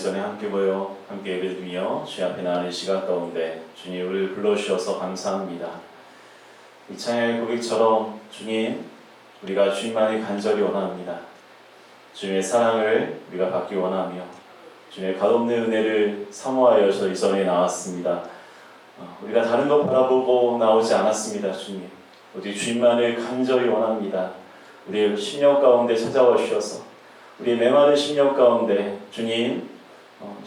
전에 함께 모여 함께 예배드리며 주님 앞에 나가는 시간 가운데 주님 우리를 불러주셔서 감사합니다. 이 찬양의 고백처럼 주님 우리가 주님만을 간절히 원합니다. 주님의 사랑을 우리가 받기 원하며 주님의 값없는 은혜를 사모하여서 이 전에 나왔습니다. 우리가 다른 것 바라보고 나오지 않았습니다. 주님 오직 주님만을 간절히 원합니다. 우리의 심령 가운데 찾아와 주셔서 우리의 메마른 심령 가운데 주님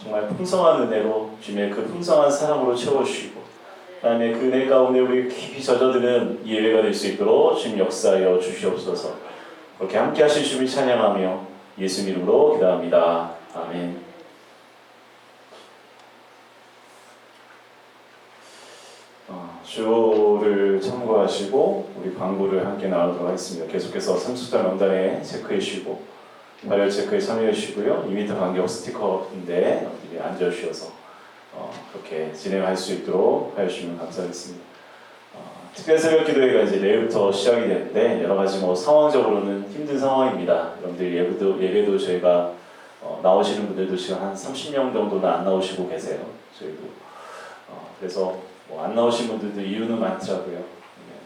정말 풍성한 은혜로 주님의 그 풍성한 사랑으로 채워주시고 하나님의 그 은혜 가운데 우리 깊이 젖어드는 이 예배가 될 수 있도록 주님 역사하여 주시옵소서. 그렇게 함께 하실 주님을 찬양하며 예수 이름으로 기도합니다. 아멘. 주를 참고하시고 우리 광고를 함께 나누도록 하겠습니다. 계속해서 sam수자 명단에 체크해 주시고 발열 체크에 참여해 주시고요. 2m 간격 스티커인데 앉아주셔서 그렇게 진행할 수 있도록 해주시면 감사하겠습니다. 특별 새벽 기도회가 이제 내일부터 시작이 되는데 여러 가지 상황적으로는 힘든 상황입니다. 여러분들 예배도 저희가 나오시는 분들도 지금 한 30명 정도는 안 나오시고 계세요. 저희도 그래서 안 나오신 분들도 이유는 많더라고요.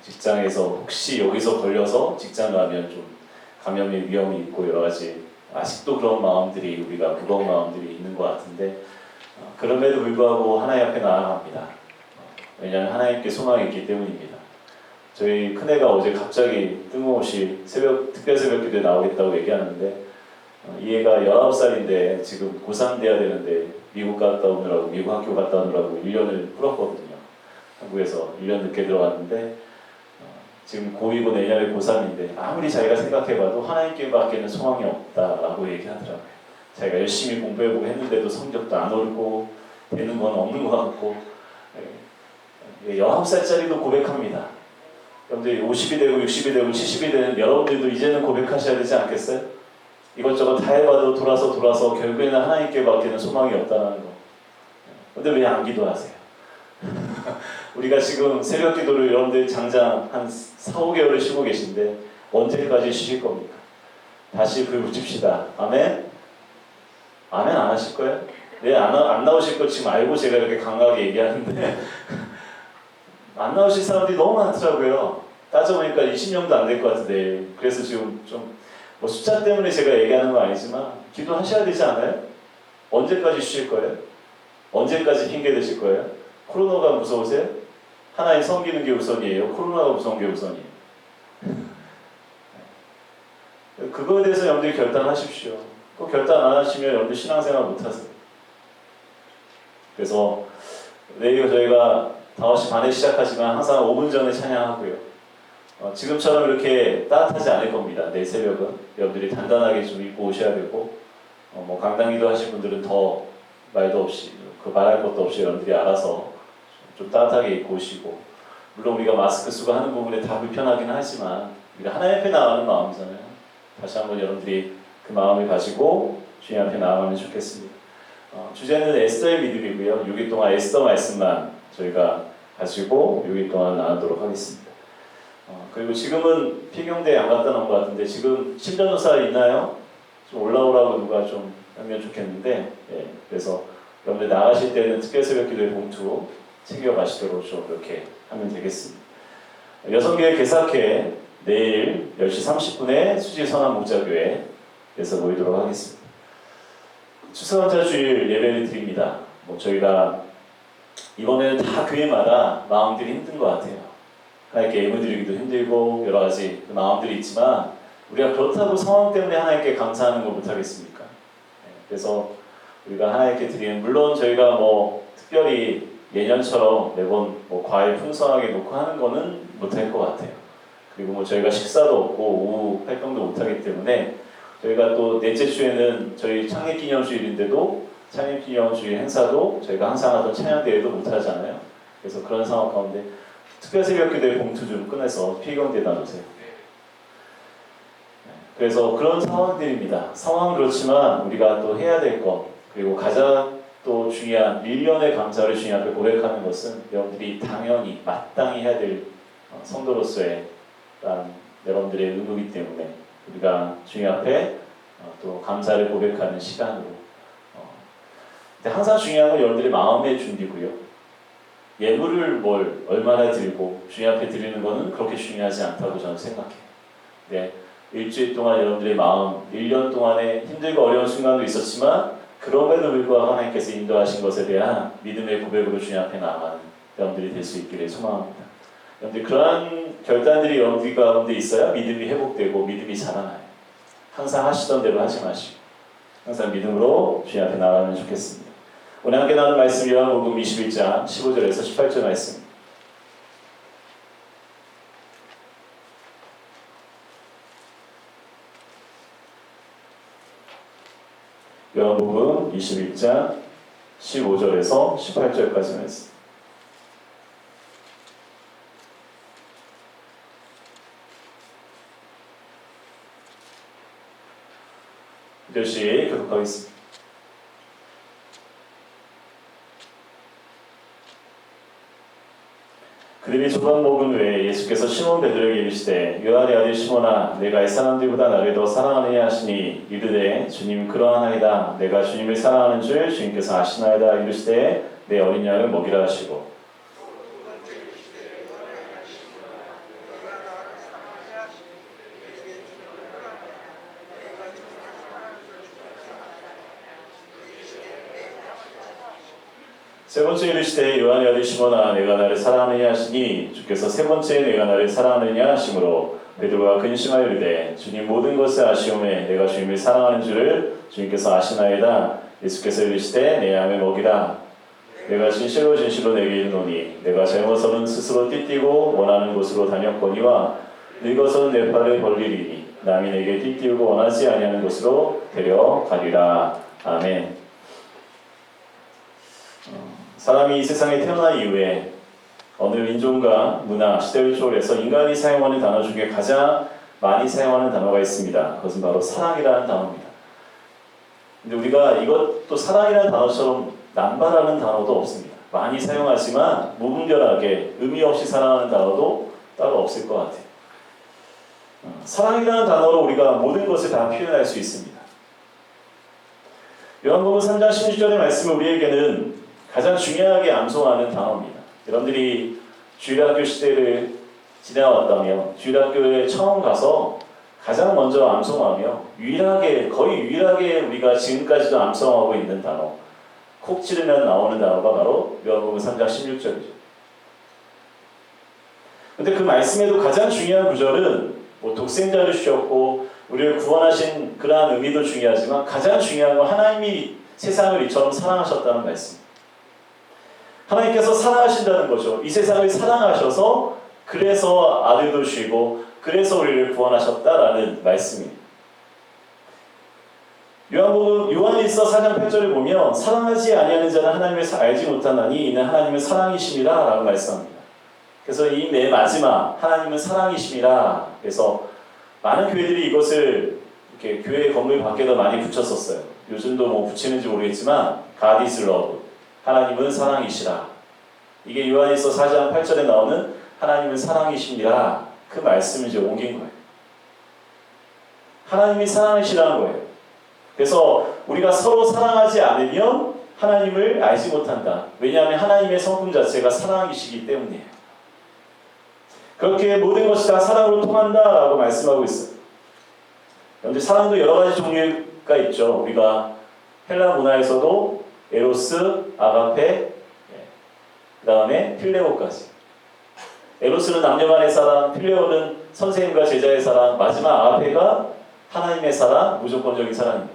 직장에서 혹시 여기서 걸려서 직장 가면 좀 감염의 위험이 있고 여러 가지 아직도 그런 마음들이 우리가 무거운 마음들이 있는 것 같은데 그럼에도 불구하고 하나님 앞에 나아갑니다. 왜냐하면 하나님께 소망이 있기 때문입니다. 저희 큰애가 어제 갑자기 뜬금없이 특별 새벽 기도에 나오겠다고 얘기하는데 이 애가 19살인데 지금 고3 돼야 되는데 미국 학교 갔다 오느라고 1년을 풀었거든요. 한국에서 1년 늦게 들어왔는데 지금 고2고 내년에 고3인데 아무리 자기가 생각해봐도 하나님께밖에는 소망이 없다라고 얘기하더라고요. 자기가 열심히 공부해보고 했는데도 성적도 안 오르고 되는 건 없는 것 같고 19살짜리도 고백합니다. 여러분들이 50이 되고 60이 되고 70이 되는 여러분들도 이제는 고백하셔야 되지 않겠어요? 이것저것 다 해봐도 돌아서 결국에는 하나님께밖에는 소망이 없다는 거. 근데 왜 안 기도하세요? 우리가 지금 새벽 기도를 여러분들 장장 한 4, 5개월을 쉬고 계신데 언제까지 쉬실 겁니까? 다시 불 붙입시다. 아멘? 아멘 안 하실 거예요? 네, 안 나오실 거 지금 알고 제가 이렇게 강하게 얘기하는데 안 나오실 사람들이 너무 많더라고요. 따져보니까 20명도 안 될 것 같은데 그래서 지금 좀 숫자 때문에 제가 얘기하는 건 아니지만 기도하셔야 되지 않아요? 언제까지 쉬실 거예요? 언제까지 핑계 대실 거예요? 코로나가 무서우세요? 하나님 섬기는 게 우선이에요? 코로나가 무서운 게 우선이에요? 그거에 대해서 여러분들이 결단하십시오. 꼭 결단 안 하시면 여러분들 신앙생활 못 하세요. 그래서 내일 저희가 5시 반에 시작하지만 항상 5분 전에 찬양하고요. 지금처럼 이렇게 따뜻하지 않을 겁니다. 내일 새벽은 여러분들이 단단하게 좀 입고 오셔야 되고 강당기도 하신 분들은 더 말도 없이 말할 것도 없이 여러분들이 알아서 좀 따뜻하게 입고 오시고 물론 우리가 마스크 쓰고 하는 부분에 다 불편하긴 하지만 우리가 하나님 앞에 나가는 마음이잖아요. 다시 한번 여러분들이 그 마음을 가지고 주님 앞에 나아가면 좋겠습니다. 주제는 에스더의 믿음이고요. 6일 동안 에스더 말씀만 저희가 가지고 6일 동안 나누도록 하겠습니다. 그리고 지금은 피경대에 안 갔다 놓은 것 같은데 지금 심전도사 있나요? 좀 올라오라고 누가 좀 하면 좋겠는데 그래서 여러분들 나가실 때는 특별 새벽 기도의 봉투 챙겨가시도록 좀 그렇게 하면 되겠습니다. 여성교회 개사회 내일 10시 30분에 수지선한목자교회에서 모이도록 하겠습니다. 추수감사 주일 예배를 드립니다. 저희가 이번에는 다 교회마다 마음들이 힘든 것 같아요. 하나님께 예물 드리기도 힘들고 여러 가지 마음들이 있지만 우리가 그렇다고 상황 때문에 하나님께 감사하는 거 못하겠습니까? 그래서 우리가 하나님께 드리는 물론 저희가 특별히 예년처럼 매번 과일 풍성하게 놓고 하는 거는 못할 것 같아요. 그리고 저희가 식사도 없고 오후 활동도 못하기 때문에 저희가 또 넷째 주에는 저희 창립기념주일인데도 창립기념주일 행사도 저희가 항상 하던 찬양대회도 못하잖아요. 그래서 그런 상황 가운데 특별 새벽기도의 봉투 좀 꺼내서 피경대에다 놓으세요. 그래서 그런 상황들입니다. 상황은 그렇지만 우리가 또 해야 될 것 그리고 가장 또 중요한 밀련의 감사를 주님 앞에 고백하는 것은 여러분들이 당연히 마땅히 해야 될 성도로서의 여러분들의 의무이기 때문에 우리가 주님 앞에 또 감사를 고백하는 시간으로 근데 항상 중요한 건 여러분들의 마음의 준비고요. 예물을 뭘 얼마나 드리고 주님 앞에 드리는 거는 그렇게 중요하지 않다고 저는 생각해요. 네, 일주일 동안 여러분들의 마음, 1년 동안에 힘들고 어려운 순간도 있었지만 그럼에도 불구하고 하나님께서 인도하신 것에 대한 믿음의 고백으로 주님 앞에 나아가는 여러분들이 될 수 있기를 소망합니다. 여러분들 그러한 결단들이 여러분들 가운데 있어야 믿음이 회복되고 믿음이 자라나요. 항상 하시던 대로 하지 마시고 항상 믿음으로 주님 앞에 나아가면 좋겠습니다. 오늘 함께 나눈 말씀 요한복음 21장 15절에서 18절 말씀. 요한복음 21장 15절에서 18절까지 말씀. 이것이 교독하겠습니다. 그들이 조각 먹은 후에 예수께서 시몬 베드로에게 이르시되 요한의 아들 시몬아 내가 이 사람들보다 나를 더 사랑하느냐 하시니 이르되 주님 그러하나이다. 내가 주님을 사랑하는 줄 주님께서 아시나이다. 이르시되 내 어린 양을 먹이라 하시고 세 번째 이르시되 요한의 아들 시몬아 내가 나를 사랑하느냐 하시니 주께서 세 번째 내가 나를 사랑하느냐 하시므로 베드로가 근심하여 이르되 주님 모든 것을 아시오매 내가 주님을 사랑하는 줄을 주님께서 아시나이다. 예수께서 이르시되 내 양을 먹이라. 내가 진실로 진실로 내게 이르노니 내가 젊어서는 스스로 띠띠고 원하는 곳으로 다녔거니와 늙어서는 내 팔을 벌리리니 남이 내게 띠띠우고 원하지 아니하는 곳으로 데려가리라. 아멘. 사람이 이 세상에 태어난 이후에 어느 민족과 문화, 시대를 초월해서 인간이 사용하는 단어 중에 가장 많이 사용하는 단어가 있습니다. 그것은 바로 사랑이라는 단어입니다. 근데 우리가 이것도 사랑이라는 단어처럼 남발하는 단어도 없습니다. 많이 사용하지만 무분별하게 의미 없이 사랑하는 단어도 따로 없을 것 같아요. 사랑이라는 단어로 우리가 모든 것을 다 표현할 수 있습니다. 요한복음 3장 16절의 말씀은 우리에게는 가장 중요하게 암송하는 단어입니다. 여러분들이 주일학교 시대를 지나왔다면 주일학교에 처음 가서 가장 먼저 암송하며 거의 유일하게 우리가 지금까지도 암송하고 있는 단어, 콕 찌르면 나오는 단어가 바로 요한복음 3장 16절이죠. 근데 그 말씀에도 가장 중요한 구절은 독생자를 주셨고 우리를 구원하신 그러한 의미도 중요하지만 가장 중요한 건 하나님이 세상을 이처럼 사랑하셨다는 말씀. 하나님께서 사랑하신다는 거죠. 이 세상을 사랑하셔서 그래서 아들도 주시고 그래서 우리를 구원하셨다라는 말씀입니다. 요한일서 4장 8절을 보면 사랑하지 아니하는 자는 하나님을 알지 못하나니 이는 하나님은 사랑이심이라 라고 말씀합니다. 그래서 이 맨 마지막 하나님은 사랑이심이라 그래서 많은 교회들이 이것을 이렇게 교회 건물 밖에다 많이 붙였었어요. 요즘도 뭐 붙이는지 모르겠지만 God is love 하나님은 사랑이시라. 이게 요한일서 4장 8절에 나오는 하나님은 사랑이십니다. 그 말씀을 이제 옮긴 거예요. 하나님이 사랑이시라는 거예요. 그래서 우리가 서로 사랑하지 않으면 하나님을 알지 못한다. 왜냐하면 하나님의 성품 자체가 사랑이시기 때문이에요. 그렇게 모든 것이 다 사랑으로 통한다라고 말씀하고 있어요. 그런데 사랑도 여러 가지 종류가 있죠. 우리가 헬라 문화에서도 에로스, 아가페, 그 다음에 필레오까지. 에로스는 남녀 간의 사랑, 필레오는 선생님과 제자의 사랑, 마지막 아가페가 하나님의 사랑, 무조건적인 사랑입니다.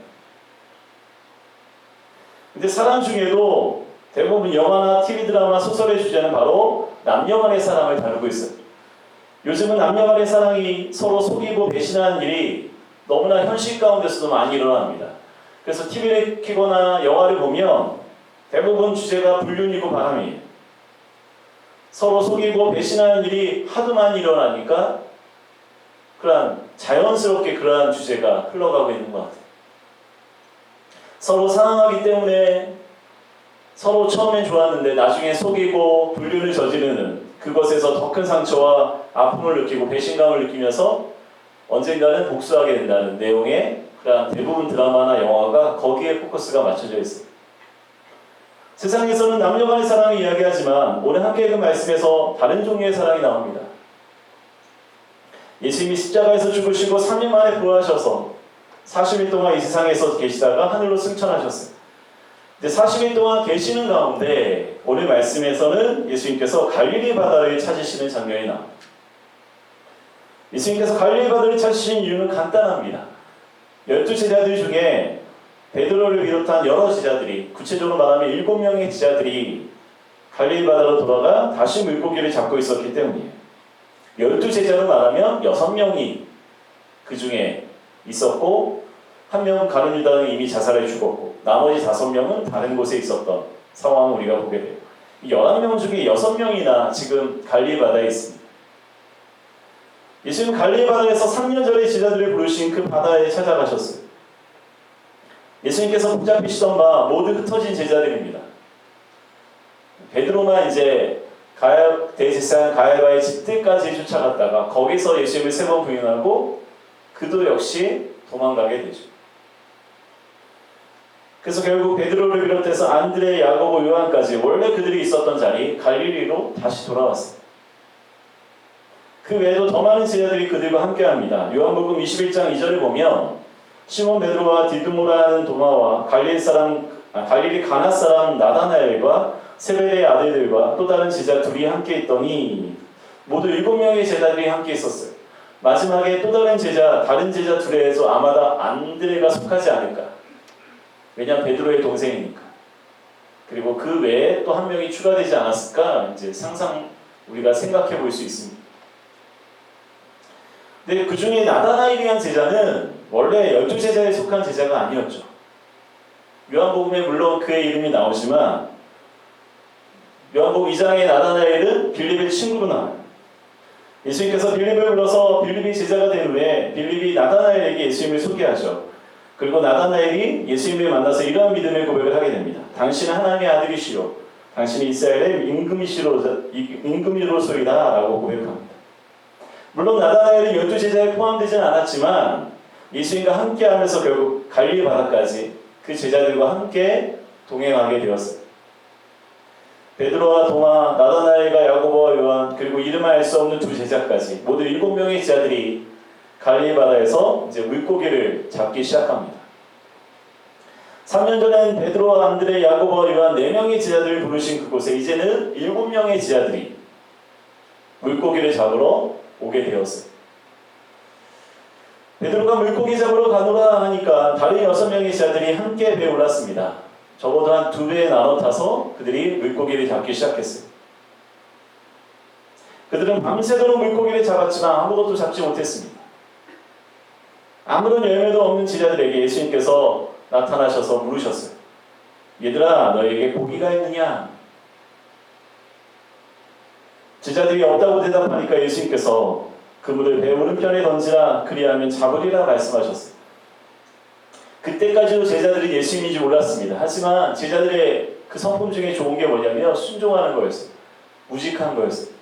근데 사랑 중에도 대부분 영화나 TV 드라마, 소설의 주제는 바로 남녀 간의 사랑을 다루고 있어요. 요즘은 남녀 간의 사랑이 서로 속이고 배신하는 일이 너무나 현실 가운데서도 많이 일어납니다. 그래서 TV를 켜거나 영화를 보면 대부분 주제가 불륜이고 바람이에요. 서로 속이고 배신하는 일이 하도 많이 일어나니까 자연스럽게 그러한 주제가 흘러가고 있는 것 같아요. 서로 사랑하기 때문에 서로 처음엔 좋았는데 나중에 속이고 불륜을 저지르는 그것에서 더 큰 상처와 아픔을 느끼고 배신감을 느끼면서 언젠가는 복수하게 된다는 내용의 그런 대부분 드라마나 영화가 거기에 포커스가 맞춰져 있어요. 세상에서는 남녀 간의 사랑을 이야기하지만 오늘 함께 읽은 말씀에서 다른 종류의 사랑이 나옵니다. 예수님이 십자가에서 죽으시고 3일 만에 부활하셔서 40일 동안 이 세상에서 계시다가 하늘로 승천하셨어요. 근데 40일 동안 계시는 가운데 오늘 말씀에서는 예수님께서 갈릴리 바다를 찾으시는 장면이 나옵니다. 예수님께서 갈릴리 바다를 찾으신 이유는 간단합니다. 12제자들 중에 베드로를 비롯한 여러 제자들이, 구체적으로 말하면 7명의 제자들이 갈릴리 바다로 돌아가 다시 물고기를 잡고 있었기 때문이에요. 12제자로 말하면 6명이 그 중에 있었고, 한 명은 가룟 유다는 이미 자살해 죽었고, 나머지 5명은 다른 곳에 있었던 상황을 우리가 보게 돼요. 11명 중에 6명이나 지금 갈릴리 바다에 있습니다. 예수님은 갈릴리 바다에서 3년 전에 제자들을 부르신 그 바다에 찾아가셨어요. 예수님께서 붙잡히시던 바 모두 흩어진 제자들입니다. 베드로만 이제 대제사장 가야바의 집들까지 쫓아갔다가 거기서 예수님을 3번 부인하고 그도 역시 도망가게 되죠. 그래서 결국 베드로를 비롯해서 안드레, 야고보, 요한까지 원래 그들이 있었던 자리 갈릴리로 다시 돌아왔습니다. 그 외에도 더 많은 제자들이 그들과 함께합니다. 요한복음 21장 2절을 보면 시몬 베드로와 디두모라는 도마와 갈릴리 가나 사람 나다나엘과 세베대의 아들들과 또 다른 제자 둘이 함께 있더니 모두 7명의 제자들이 함께 있었어요. 마지막에 또 다른 제자 둘에서 아마도 안드레가 속하지 않을까. 왜냐하면 베드로의 동생이니까. 그리고 그 외에 또 한 명이 추가되지 않았을까 이제 우리가 생각해 볼 수 있습니다. 근데 그 중에 나다나엘이라는 제자는 원래 12제자에 속한 제자가 아니었죠. 요한복음에 물론 그의 이름이 나오지만 요한복음 2장의 나다나엘은 빌립의 친구로 나와요. 예수님께서 빌립을 불러서 빌립이 제자가 된 후에 빌립이 나다나엘에게 예수님을 소개하죠. 그리고 나다나엘이 예수님을 만나서 이러한 믿음의 고백을 하게 됩니다. 당신은 하나님의 아들이시요 당신이 이스라엘의 임금이로소이다 라고 고백합니다. 물론 나다나엘이 12제자에 포함되지는 않았지만 예수님과 함께하면서 결국 갈릴리 바다까지 그 제자들과 함께 동행하게 되었어요. 베드로와 도마, 나다나엘과 야고보와 요한, 그리고 이름 알 수 없는 2 제자까지 모두 7명의 제자들이 갈릴리 바다에서 이제 물고기를 잡기 시작합니다. 3년 전엔 베드로와 안드레, 야고보와 요한 4명의 제자들을 부르신 그곳에 이제는 7명의 제자들이 물고기를 잡으러 오게 되었어요. 베드로가 물고기 잡으러 가노라 하니까 다른 6명의 제자들이 함께 배에 올랐습니다. 적어도 한 2배에 나눠 타서 그들이 물고기를 잡기 시작했어요. 그들은 밤새도록 물고기를 잡았지만 아무것도 잡지 못했습니다. 아무런 열매도 없는 제자들에게 예수님께서 나타나셔서 물으셨어요. 얘들아, 너에게 고기가 있느냐? 제자들이 없다고 대답하니까 예수님께서 그물을 배 오른편에 던지라 그리하면 잡으리라 말씀하셨어요. 그때까지도 제자들이 예수님인지 몰랐습니다. 하지만 제자들의 그 성품 중에 좋은 게 뭐냐면 순종하는 거였어요. 무직한 거였어요.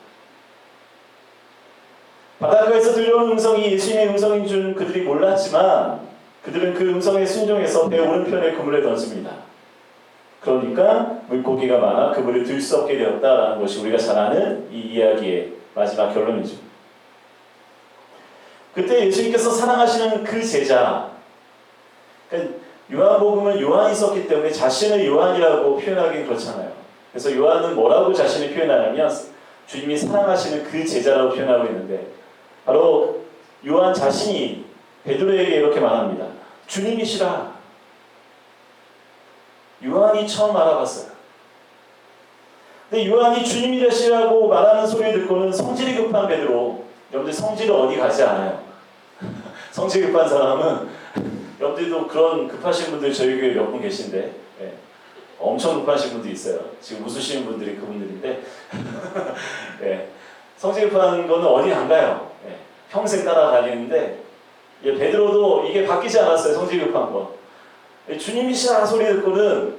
바닷가에서 들려오는 음성이 예수님의 음성인 줄 그들이 몰랐지만 그들은 그 음성에 순종해서 배 오른편에 그물을 던집니다. 그러니까 물고기가 많아 그물을 들 수 없게 되었다라는 것이 우리가 잘 아는 이 이야기의 마지막 결론이죠. 그때 예수님께서 사랑하시는 그 제자, 그러니까 요한복음은 요한이 썼기 때문에 자신을 요한이라고 표현하기는 그렇잖아요. 그래서 요한은 뭐라고 자신을 표현하냐면 주님이 사랑하시는 그 제자라고 표현하고 있는데 바로 요한 자신이 베드로에게 이렇게 말합니다. 주님이시라. 요한이 처음 알아봤어요. 근데 요한이 주님이시라고 말하는 소리를 듣고는 성질이 급한 베드로, 여러분들 성질은 어디 가지 않아요. 성질 급한 사람은 여러분들도 그런 급하신 분들 저희 교회에 몇 분 계신데 네. 엄청 급하신 분도 있어요. 지금 웃으시는 분들이 그분들인데 네. 성질 급한 거는 어디 안 가요. 네. 평생 따라다니는데 베드로도 이게 바뀌지 않았어요. 성질 급한 거. 주님이시라는 소리 듣고는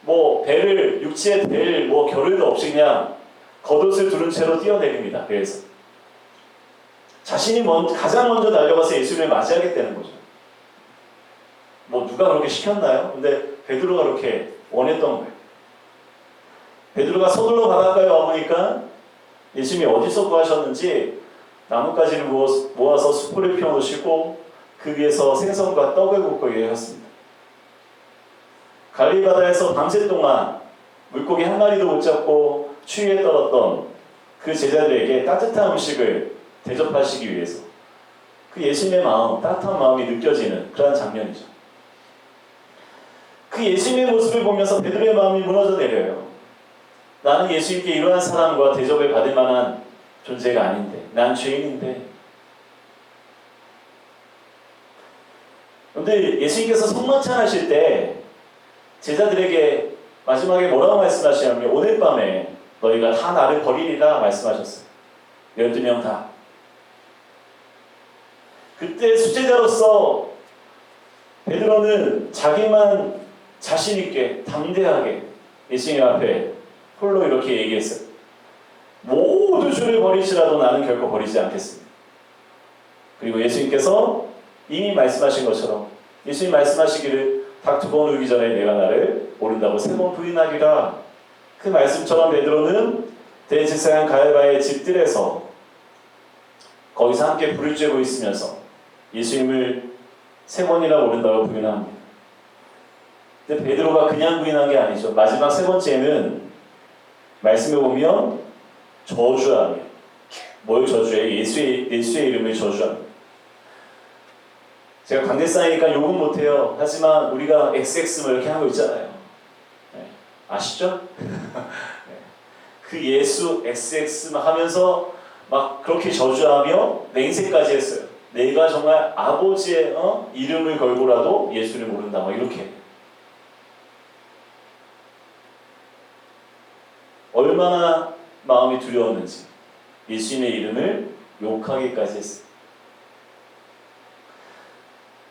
뭐 배를 육지에 댈 뭐 겨를도 없이 그냥 겉옷을 두른 채로 뛰어내립니다. 배에서 자신이 가장 먼저 달려가서 예수님을 맞이하겠다는 거죠. 뭐 누가 그렇게 시켰나요? 근데 베드로가 그렇게 원했던 거예요. 베드로가 서둘러 바닷가에 와보니까 예수님이 어디서 구하셨는지 나뭇가지를 모아서 수포를 펴놓으시고 그 위에서 생선과 떡을 굽고 하셨습니다. 갈릴리 바다에서 밤새 동안 물고기 한 마리도 못 잡고 추위에 떨었던 그 제자들에게 따뜻한 음식을 대접하시기 위해서 그 예수님의 마음, 따뜻한 마음이 느껴지는 그러한 장면이죠. 그 예수님의 모습을 보면서 베드로의 마음이 무너져 내려요. 나는 예수님께 이러한 사랑과 대접을 받을 만한 존재가 아닌데, 난 죄인인데. 그런데 예수님께서 성만찬하실 때 제자들에게 마지막에 뭐라고 말씀하시냐면 오늘 밤에 너희가 다 나를 버리리라 말씀하셨어요. 12명 다. 그때 수제자로서 베드로는 자기만 자신 있게 담대하게 예수님 앞에 홀로 이렇게 얘기했어요. 모두 주를 버리시라도 나는 결코 버리지 않겠습니다. 그리고 예수님께서 이미 말씀하신 것처럼 예수님 말씀하시기를 닭 2번 울기 전에 내가 나를 모른다고 3번 부인하리라. 그 말씀처럼 베드로는 대제사장 가야바의 집들에서 거기서 함께 불을 쬐고 있으면서 예수님을 3번이나 모른다고 부인합니다. 근데 베드로가 그냥 부인한 게 아니죠. 마지막 3번째는 말씀에 보면 저주하며, 뭘 저주해? 예수의 이름을 저주합니다. 제가 강대 쌓이니까 욕은 못해요. 하지만 우리가 XX 뭐 이렇게 하고 있잖아요. 네. 아시죠? 네. 그 예수 XX 하면서 막 그렇게 저주하며 맹세까지 했어요. 내가 정말 아버지의 이름을 걸고라도 예수를 모른다. 막 이렇게. 얼마나 마음이 두려웠는지 예수님의 이름을 욕하기까지 했어요.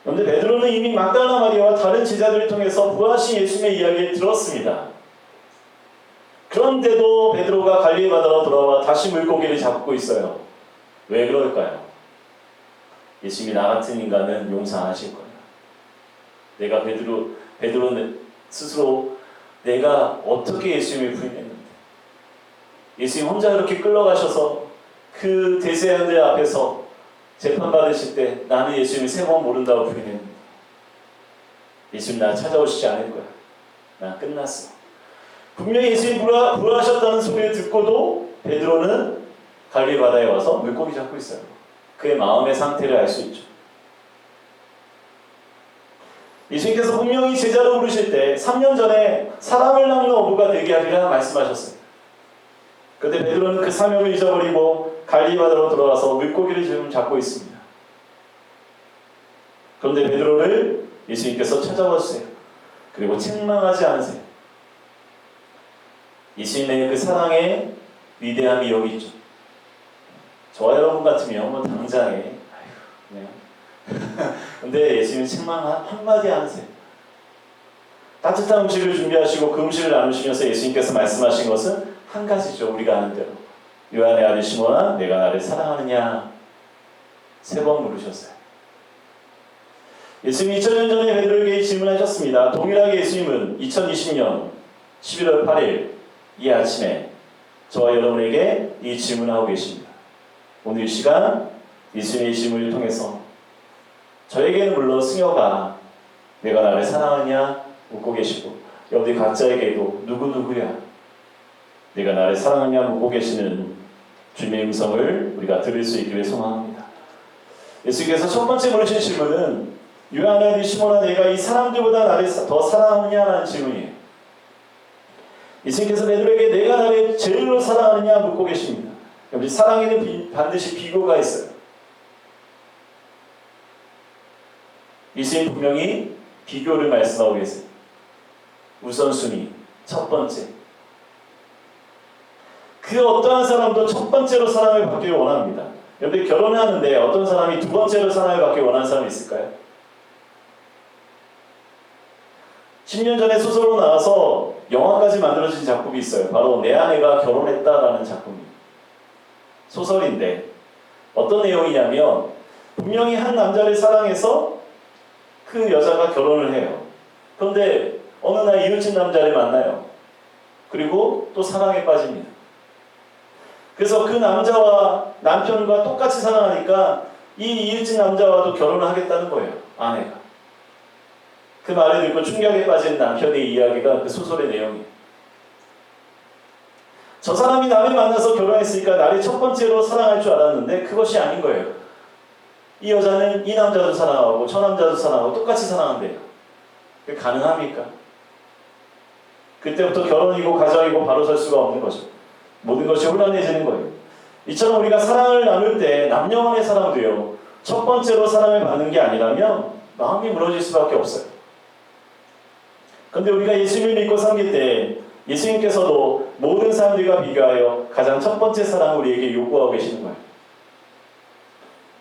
그런데 베드로는 이미 막달라 마리아와 다른 제자들을 통해서 부활하신 예수님의 이야기를 들었습니다. 그런데도 베드로가 갈릴리 바다로 돌아와 다시 물고기를 잡고 있어요. 왜 그럴까요? 예수님이 나 같은 인간은 용서 안 하실 거야. 내가 베드로는 스스로 내가 어떻게 예수님을 부인했는데 예수님 혼자 그렇게 끌려가셔서 그 대제사장들 앞에서 재판받으실 때 나는 예수님을 3번 모른다고 부인했는데 예수님 나 찾아오시지 않을 거야. 나 끝났어. 분명히 예수님이 부활하셨다는 소리를 듣고도 베드로는 갈릴리 바다에 와서 물고기 잡고 있어요. 그의 마음의 상태를 알 수 있죠. 예수님께서 분명히 제자로 부르실 때 3년 전에 사람을 낚는 어부가 되게 하리라 말씀하셨어요. 그런데 베드로는 그 사명을 잊어버리고 갈릴리 바다로 돌아와서 물고기를 지금 잡고 있습니다. 그런데 베드로를 예수님께서 찾아왔어요. 그리고 책망하지 않으세요. 예수님의 그 사랑의 위대함이 여기 있죠. 저와 여러분 같으면 뭐 당장에 근데 예수님 책망 한마디 안 하세요. 따뜻한 음식을 준비하시고 그 음식을 나누시면서 예수님께서 말씀하신 것은 한 가지죠. 우리가 아는 대로 요한의 아들 시몬아 내가 나를 사랑하느냐 3번 물으셨어요. 예수님이 2000년 전에 베드로에게 질문하셨습니다. 동일하게 예수님은 2020년 11월 8일 이 아침에 저와 여러분에게 이 질문을 하고 계십니다. 오늘 이 시간 예수님의 질문을 통해서 저에게는 물론 승여가 내가 나를 사랑하냐 묻고 계시고 여러분들 각자에게도 누구누구야 내가 나를 사랑하냐 묻고 계시는 주님의 음성을 우리가 들을 수 있기를 소망합니다. 예수께서 첫 번째 물으신 질문은 요한의 아들 시몬아 내가 이 사람들보다 나를 더 사랑하느냐라는 질문이에요. 예수님께서 베드로에게 내가 나를 제일로 사랑하느냐 묻고 계십니다. 여러분 사랑에는 반드시 비교가 있어요. 예수님 분명히 비교를 말씀하고 계세요. 우선순위 첫 번째. 그 어떠한 사람도 첫 번째로 사랑을 받기를 원합니다. 여러분들 결혼하는데 어떤 사람이 두 번째로 사랑을 받기 원하는 사람이 있을까요? 10년 전에 소설로 나와서 영화까지 만들어진 작품이 있어요. 바로 내 아내가 결혼했다라는 작품입니다. 소설인데 어떤 내용이냐면 분명히 한 남자를 사랑해서 그 여자가 결혼을 해요. 그런데 어느 날 이웃집 남자를 만나요. 그리고 또 사랑에 빠집니다. 그래서 그 남자와 남편과 똑같이 사랑하니까 이 이웃집 남자와도 결혼을 하겠다는 거예요. 아내가. 그 말을 듣고 충격에 빠진 남편의 이야기가 그 소설의 내용이에요. 저 사람이 나를 만나서 결혼했으니까 나를 첫 번째로 사랑할 줄 알았는데 그것이 아닌 거예요. 이 여자는 이 남자도 사랑하고 저 남자도 사랑하고 똑같이 사랑한대요. 그게 가능합니까? 그때부터 결혼이고 가정이고 바로 설 수가 없는 거죠. 모든 것이 혼란해지는 거예요. 이처럼 우리가 사랑을 나눌 때 남녀 간의 사랑도요, 첫 번째로 사랑을 받는 게 아니라면 마음이 무너질 수밖에 없어요. 그런데 우리가 예수님을 믿고 섬길 때 예수님께서도 모든 사람들과 비교하여 가장 첫 번째 사랑을 우리에게 요구하고 계시는 거예요.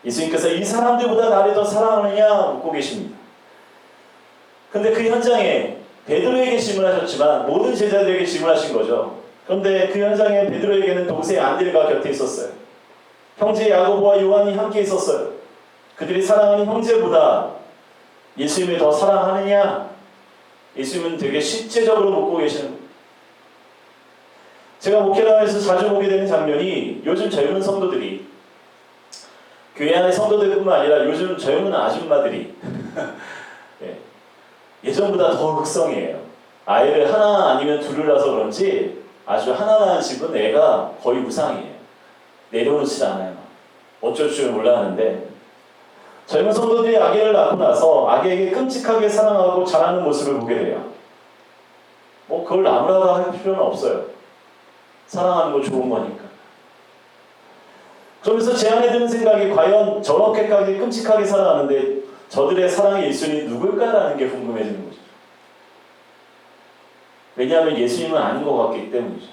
예수님께서 이 사람들보다 나를 더 사랑하느냐 묻고 계십니다. 그런데 그 현장에 베드로에게 질문하셨지만 모든 제자들에게 질문하신 거죠. 그런데 그 현장에 베드로에게는 동생 안드레가 곁에 있었어요. 형제 야고보와 요한이 함께 있었어요. 그들이 사랑하는 형제보다 예수님을 더 사랑하느냐? 예수님은 되게 실제적으로 묻고 계시는 거예요. 제가 목회당에서 자주 보게 되는 장면이 요즘 젊은 성도들이, 교회 안의 성도들뿐만 아니라 요즘 젊은 아줌마들이 예전보다 더 극성이에요. 아이를 하나 아니면 둘을 낳아서 그런지 아주 하나 낳은 집은 애가 거의 무상이에요. 내려놓지 않아요. 어쩔 줄 몰라 하는데, 젊은 성도들이 아기를 낳고 나서 아기에게 끔찍하게 사랑하고 자라는 모습을 보게 돼요. 그걸 나무라고 할 필요는 없어요. 사랑하는 거 좋은 거니까. 그러면서 제 안에 드는 생각이, 과연 저렇게까지 끔찍하게 사랑하는데 저들의 사랑의 예수님이 누굴까라는 게 궁금해지는 거죠. 왜냐하면 예수님은 아닌 것 같기 때문이죠.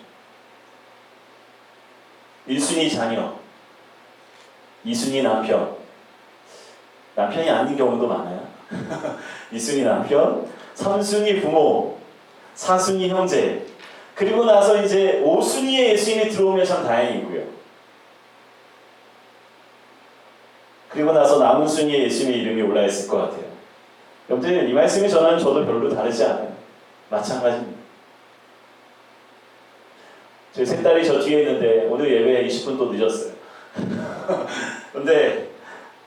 1순위 자녀, 2순위 남편, 남편이 아닌 경우도 많아요. 2순위 남편, 3순위 부모, 4순위 형제, 그리고 나서 이제 5순위의 예수님이 들어오면 참 다행이고요. 그리고 나서 남은 순위의 예수님의 이름이 올라있을 것 같아요. 여러분들, 이 말씀이 전하는 저도 별로 다르지 않아요. 마찬가지입니다. 저희 세 딸이 저 뒤에 있는데 오늘 예배에 20분 또 늦었어요. 근데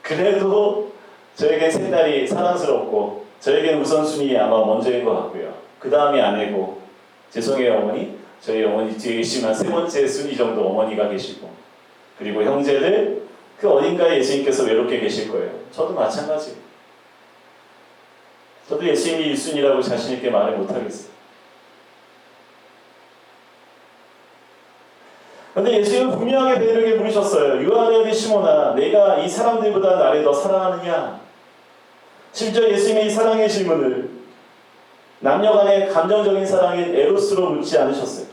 그래도 저에게 세 딸이 사랑스럽고 저에게 우선순위 아마 먼저인 것 같고요. 그 다음이 아내고, 죄송해요 어머니, 저희 어머니 뒤에 계시지만 세 번째 순위 정도 어머니가 계시고, 그리고 형제들 그 어딘가에 예수님께서 외롭게 계실 거예요. 저도 마찬가지예요. 저도 예수님이 1순위라고 자신 있게 말을 못하겠어요. 그런데 예수님은 분명하게 베드로에게 물으셨어요. 요한의 시몬아, 내가 이 사람들보다 나를 더 사랑하느냐? 심지어 예수님이 이 사랑의 질문을 남녀간의 감정적인 사랑인 에로스로 묻지 않으셨어요.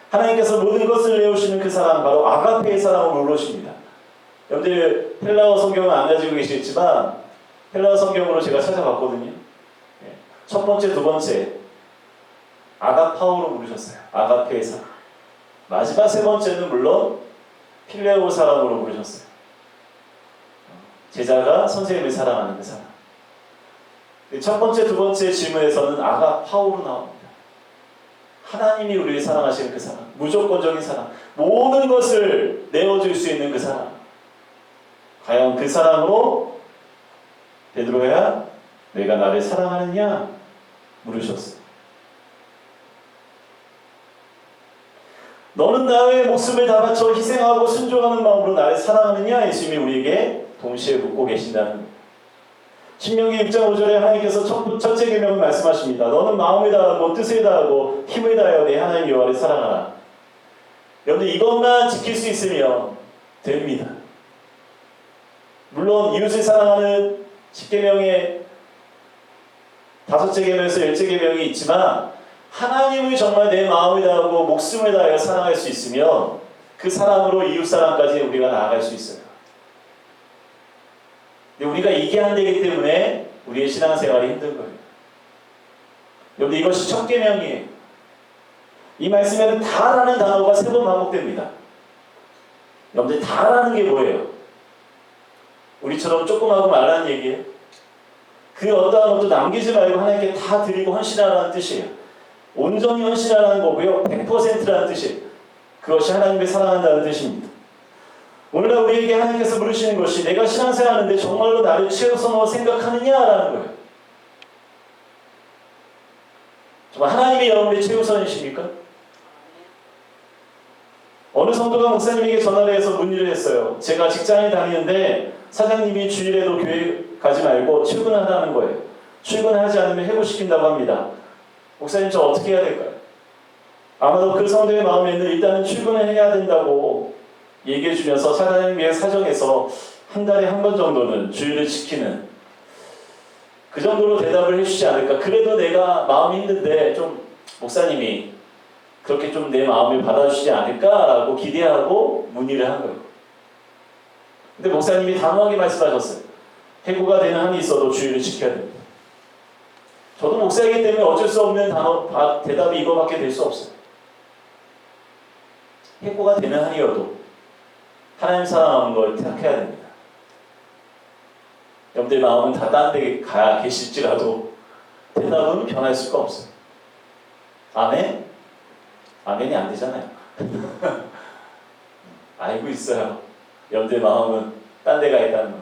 하나님께서 모든 것을 내오시는 그 사랑, 바로 아가페의 사랑으로 물으십니다. 여러분들 헬라어 성경은 안 가지고 계시겠지만 헬라어 성경으로 제가 찾아봤거든요. 첫 번째, 두 번째 아가파오로 부르셨어요. 아가페의 사랑. 마지막 세 번째는 물론 필레오 사랑으로 부르셨어요. 제자가 선생님을 사랑하는 그 사랑. 첫 번째, 두 번째 질문에서는 아가파오로 나옵니다. 하나님이 우리를 사랑하시는 그 사랑, 무조건적인 사랑, 모든 것을 내어줄 수 있는 그 사랑. 과연 그 사랑으로 베드로야, 내가 나를 사랑하느냐? 물으셨어요. 너는 나의 목숨을 다 바쳐 희생하고 순종하는 마음으로 나를 사랑하느냐? 예수님이 우리에게 동시에 묻고 계신다는 겁니다. 신명기 6장 5절에 하나님께서 첫째 계명을 말씀하십니다. 너는 마음을 다하고 뜻을 다하고 힘을 다하여 내 하나님 여호와를 사랑하라. 여러분들, 이것만 지킬 수 있으면 됩니다. 물론 이웃을 사랑하는 10계명의 5째 계명에서 10째 계명이 있지만, 하나님을 정말 내 마음을 다하고 목숨을 다하여 사랑할 수 있으면 그 사랑으로 이웃 사랑까지 우리가 나아갈 수 있어요. 근데 우리가 이게 안 되기 때문에 우리의 신앙생활이 힘든 거예요. 여러분, 이것이 첫 계명이에요. 이 말씀에는 다라는 단어가 3번 반복됩니다. 여러분들, 다라는 게 뭐예요? 우리처럼 조금 하고 말하는 얘기예요. 그 어떠한 것도 남기지 말고 하나님께 다 드리고 헌신하라는 뜻이에요. 온전히 헌신하라는 거고요. 100%라는 뜻이에요. 그것이 하나님을 사랑한다는 뜻입니다. 오늘날 우리에게 하나님께서 물으시는 것이 내가 신앙생활하는데 정말로 나를 최우선으로 생각하느냐라는 거예요. 정말 하나님이 여러분의 최우선이십니까? 어느 성도가 목사님에게 전화를 해서 문의를 했어요. 제가 직장에 다니는데 사장님이 주일에도 교회 가지 말고 출근하라는 거예요. 출근하지 않으면 해고시킨다고 합니다. 목사님 저 어떻게 해야 될까요? 아마도 그 성도의 마음에는 일단은 출근을 해야 된다고 얘기해 주면서 사장님의 사정에서 한 달에 한 번 정도는 주일을 지키는 그 정도로 대답을 해주지 않을까. 그래도 내가 마음이 힘든데 좀 목사님이 그렇게 좀 내 마음을 받아주시지 않을까라고 기대하고 문의를 한 거예요. 근데 목사님이 단호하게 말씀하셨어요. 해고가 되는 한이 있어도 주일을 지켜야 됩니다. 저도 목사이기 때문에 어쩔 수 없는 대답이 이거밖에 될 수 없어요. 해고가 되는 한이어도 하나님 사랑하는 걸 생각해야 됩니다. 여러분들 마음은 다 딴 데 가 계실지라도 대답은 변할 수가 없어요. 아멘? 아멘이 안 되잖아요. 알고 있어요. 여러분들 마음은 딴 데 가 있다는 걸.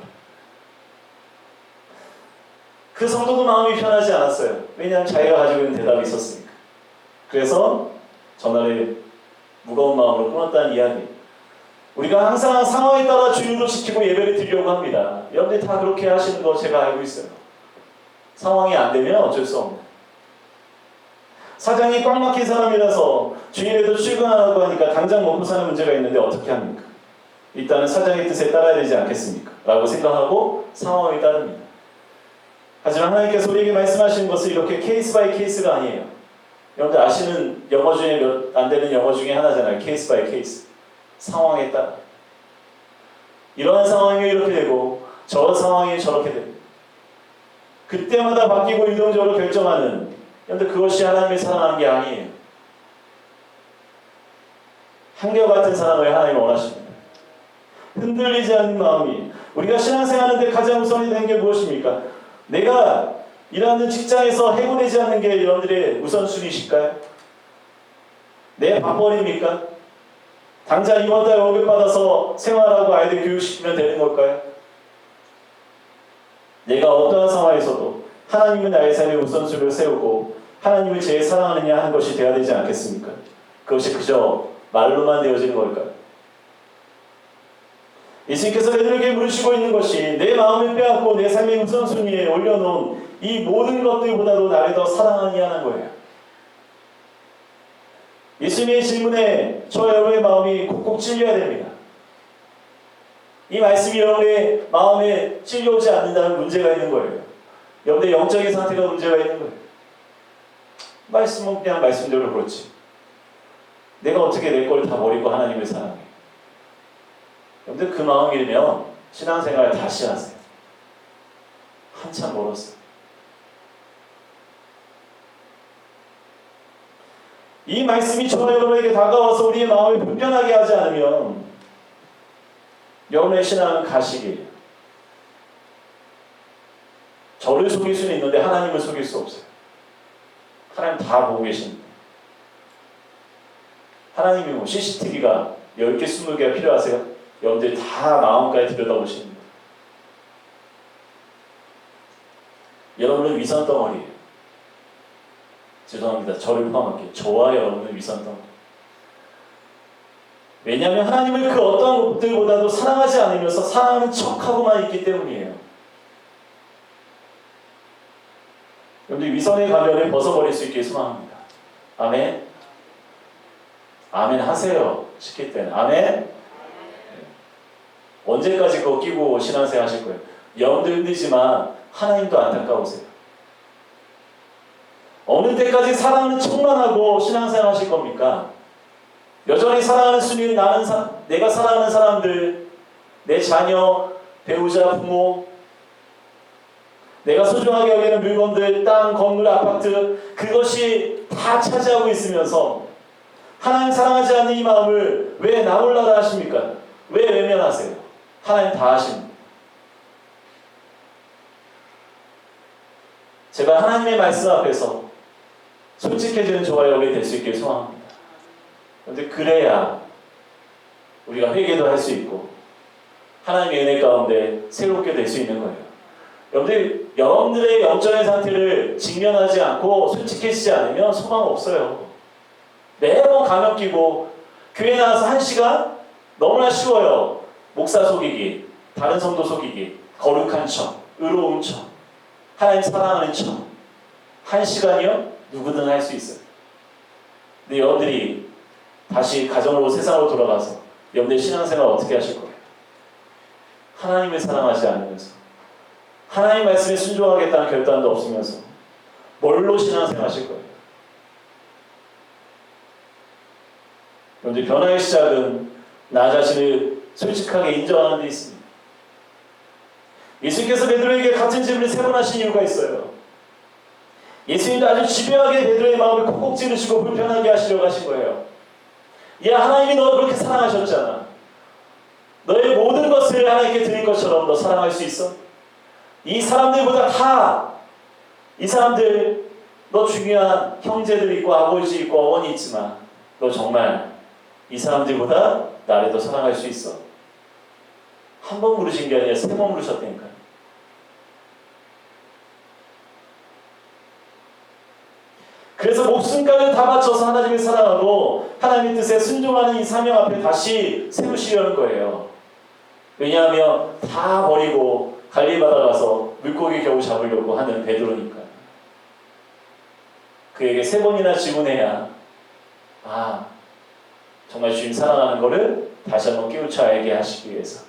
그 성도도 마음이 편하지 않았어요. 왜냐하면 자기가 가지고 있는 대답이 있었으니까. 그래서 전화를 무거운 마음으로 끊었다는 이야기. 우리가 항상 상황에 따라 주일도 지키고 예배를 드리려고 합니다. 여러분들이 다 그렇게 하시는 거 제가 알고 있어요. 상황이 안 되면 어쩔 수 없는. 사장이 꽉 막힌 사람이라서 주일에도 출근하라고 하니까 당장 먹고 사는 문제가 있는데 어떻게 합니까? 일단은 사장의 뜻에 따라야 되지 않겠습니까? 라고 생각하고 상황에 따릅니다. 하지만 하나님께서 우리에게 말씀하시는 것은 이렇게 케이스 바이 케이스가 아니에요. 여러분들 아시는 영어 중에 몇 안 되는 영어 중에 하나잖아요. 케이스 바이 케이스. 상황에 따라. 이러한 상황이 이렇게 되고 저런 상황이 저렇게 됩니다. 그때마다 바뀌고 유동적으로 결정하는, 그런데 그것이 하나님을 사랑하는 게 아니에요. 한결같은 사랑을 하나님이 원하십니다. 흔들리지 않는 마음이. 우리가 신앙생활하는데 가장 우선이 되는 게 무엇입니까? 내가 일하는 직장에서 해고되지 않는 게 여러분들의 우선순위실까요? 내 밥벌이입니까? 당장 이번 달 월급 받아서 생활하고 아이들 교육시키면 되는 걸까요? 내가 어떠한 상황에서도 하나님은 나의 삶의 우선순위를 세우고 하나님을 제일 사랑하느냐 하는 것이 되어야 되지 않겠습니까? 그것이 그저 말로만 되어지는 걸까요? 예수님께서 베드로에게 물으시고 있는 것이 내 마음을 빼앗고 내 삶의 우선순위에 올려놓은 이 모든 것들보다도 나를 더 사랑하느냐 하는 거예요. 예수님의 질문에 저 여러분의 마음이 콕콕 찔려야 됩니다. 이 말씀이 여러분의 마음에 찔려오지 않는다는 문제가 있는 거예요. 여러분의 영적인 상태가 문제가 있는 거예요. 말씀은 그냥 말씀대로 그렇지. 내가 어떻게 내 걸 다 버리고 하나님을 사랑해. 여러분들 그 마음이면 신앙생활 다시 하세요. 한참 멀었어요. 이 말씀이 저와 여러분에게 다가와서 우리의 마음을 불편하게 하지 않으면 여러분의 신앙은 가식이에요. 저를 속일 수는 있는데 하나님을 속일 수 없어요. 하나님 다 보고 계십니다. 하나님이 뭐 CCTV가 10개, 20개가 필요하세요? 여러분들이 다 마음까지 들여다보십니다. 여러분은 위선 덩어리예요. 죄송합니다. 저를 포함할게요. 저와 여러분은 위선 덩어리. 왜냐하면 하나님을 그 어떠한 것들보다도 사랑하지 않으면서 사랑하는 척하고만 있기 때문이에요. 여러분들 위선의 가면을 벗어버릴 수 있게 소망합니다. 아멘. 아멘 하세요. 시킬 때는. 아멘. 언제까지 그거 끼고 신앙생활 하실 거예요? 여러분들 힘들지만 하나님도 안타까우세요. 어느 때까지 사랑하는 척만 하고 신앙생활 하실 겁니까? 여전히 사랑하는 순위는 내가 사랑하는 사람들, 내 자녀, 배우자, 부모, 내가 소중하게 여기는 물건들, 땅, 건물, 아파트, 그것이 다 차지하고 있으면서 하나님 사랑하지 않는 이 마음을 왜 나 몰라라 하십니까? 왜 외면하세요? 하나님 다 하십니다. 제가 하나님의 말씀 앞에서 솔직해지는 저와 여러분이 될 수 있길 소망합니다. 그런데 그래야 우리가 회개도 할 수 있고 하나님의 은혜 가운데 새롭게 될 수 있는 거예요. 여러분들의 영적인 상태를 직면하지 않고 솔직해지지 않으면 소망 없어요. 매번 가면 끼고 교회 나와서 1시간 너무나 쉬워요. 목사 속이기, 다른 성도 속이기, 거룩한 척, 의로운 척, 하나님 사랑하는 척. 1시간이요? 누구든 할 수 있어요. 근데 여러분들이 다시 가정으로 세상으로 돌아가서 여러분들 신앙생활 어떻게 하실 거예요? 하나님을 사랑하지 않으면서 하나님 말씀에 순종하겠다는 결단도 없으면서 뭘로 신앙생활 하실 거예요? 여러분들 변화의 시작은 나 자신을 솔직하게 인정하는 데 있습니다. 예수님께서 베드로에게 같은 질문을 3번 하신 이유가 있어요. 예수님도 아주 집요하게 베드로의 마음을 콕콕 찌르시고 불편하게 하시려고 하신 거예요. 야, 하나님이 너 그렇게 사랑하셨잖아. 너의 모든 것을 하나님께 드릴 것처럼 너 사랑할 수 있어? 이 사람들보다 다, 이 사람들, 너 중요한 형제들 있고 아버지 있고 어머니 있지만 너 정말 이 사람들보다 나를 더 사랑할 수 있어? 한 번 물으신 게 아니라 3번 물으셨다니까요. 그래서 목숨까지 다 바쳐서 하나님을 사랑하고 하나님의 뜻에 순종하는 이 사명 앞에 다시 세우시려는 거예요. 왜냐하면 다 버리고 갈릴바다 가서 물고기 겨우 잡으려고 하는 베드로니까요. 그에게 3번이나 질문해야 정말 주님 사랑하는 것을 다시 한번 깨우쳐 알게 하시기 위해서.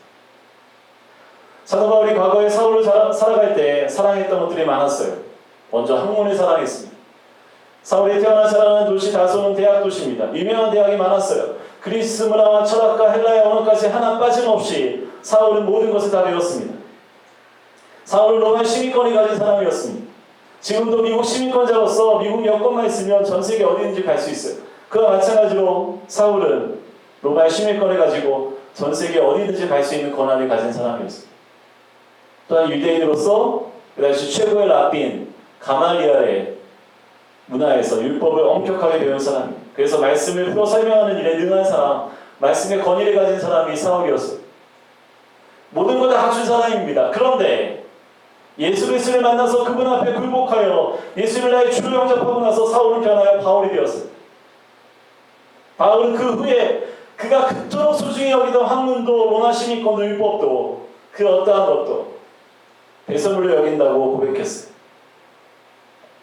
사도 바울이 과거에 사울로 살아갈 때 사랑했던 것들이 많았어요. 먼저 학문을 사랑했습니다. 사울이 태어나 자라는 도시 다소는 대학 도시입니다. 유명한 대학이 많았어요. 그리스 문화와 철학과 헬라의 언어까지 하나 빠짐없이 사울은 모든 것을 다 배웠습니다. 사울은 로마 시민권을 가진 사람이었습니다. 지금도 미국 시민권자로서 미국 여권만 있으면 전 세계 어디든지 갈 수 있어요. 그와 마찬가지로 사울은 로마의 시민권을 가지고 전 세계 어디든지 갈 수 있는 권한을 가진 사람이었습니다. 또한 유대인으로서 그 당시 최고의 랍빈 가말리엘의 문화에서 율법을 엄격하게 배운 사람입니다. 그래서 말씀을 풀어 설명하는 일에 능한 사람, 말씀의 권위를 가진 사람이 사울이었어요. 모든 걸 다 갖춘 사람입니다. 그런데 예수 그리스도를 만나서 그분 앞에 굴복하여 예수를 나의 주로 영접하고 나서 사울은 변하여 바울이 되었어요. 바울은 그 후에 그가 그토록 소중히 여기던 학문도 로마 시민권도 율법도 그 어떠한 것도 배설물로 여긴다고 고백했어요.